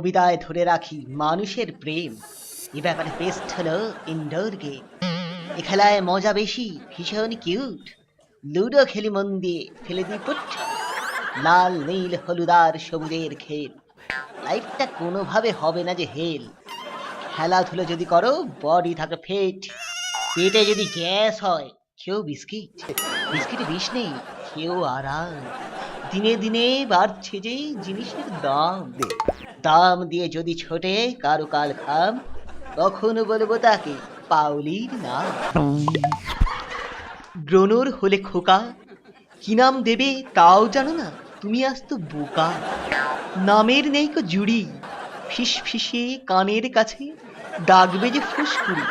কবিতায় ধরে রাখি মানুষের প্রেম। এ ব্যাপারে বেস্ট হলো ইনডোর গেম। এ খেলায় মজা বেশি, ভীষণ কিউট। লুডো খেলি মন দিয়ে, ফেলে দিই পুট। লাল নীল হলুদার সবুজের খেল, লাইফটা কোনোভাবে হবে না যে হেল। খেলাধুলো যদি করো বডি থাকে ফিট, পেটে যদি গ্যাস হয় খেয়েও বিস্কিট। বিস্কিটে বিষ নেই, খেয়েও আরাম। দিনে দিনে বাড়ছে যে জিনিসের দাম, দাম দিয়ে যদি ছোটে কারো কাল খাম, তখন বলবো তাকে পাউলির নাম। ব্রণর হলে খোকা, কি নাম দেবে তাও জানো না, তুমি আজ তো বোকা। নামের নেই কো জুড়ি, ফিস ফিসে কানের কাছে ডাকবে যে ফুসকুড়ি।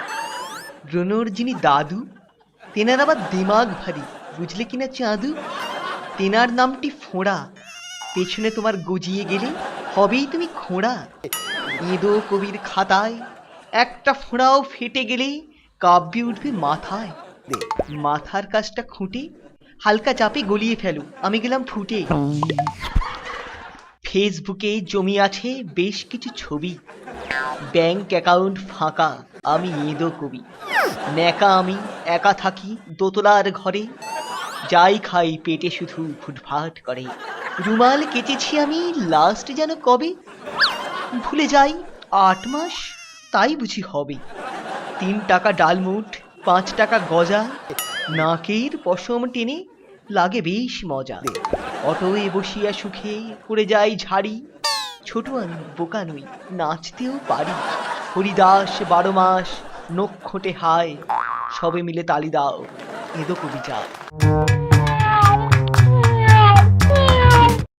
ব্রণর যিনি দাদু, তেনার আবার দিমাগ ভারী, বুঝলে কিনা চাঁদু। তেনার নামটি ফোঁড়া, পেছনে তোমার গজিয়ে গেলে হবেই তুমি খোঁড়া। এদো কবির খাতায় একটা ফোঁড়াও ফেটে গেলে কাব্যে উঠবে মাথায়। মাথার কাজটা খুঁটে হালকা চাপে গলিয়ে ফেলো, আমি গেলাম ফুটে। ফেসবুকে জমি আছে বেশ কিছু ছবি, ব্যাংক অ্যাকাউন্ট ফাঁকা, আমি এদো কবি। ন্যাকা আমি একা থাকি দোতলার ঘরে, যাই খাই পেটে শুধু ফুটফাট করে। রুমাল কেচেছি আমি লাস্ট যেন কবে, ভুলে যাই ৮ মাস তাই বুঝি হবে। ৩ টাকা ডালমুট, ৫ টাকা গজা, নাকের পশম টেনে লাগে বেশ মজা। অটোয় বসিয়া সুখে পড়ে যাই ঝাড়ি, ছোট আমি বোকা নই, নাচতেও পারি। হরিদাস ১২ মাস নক্ষটে হায়, সবে মিলে তালি দাও এদো কবি যায়।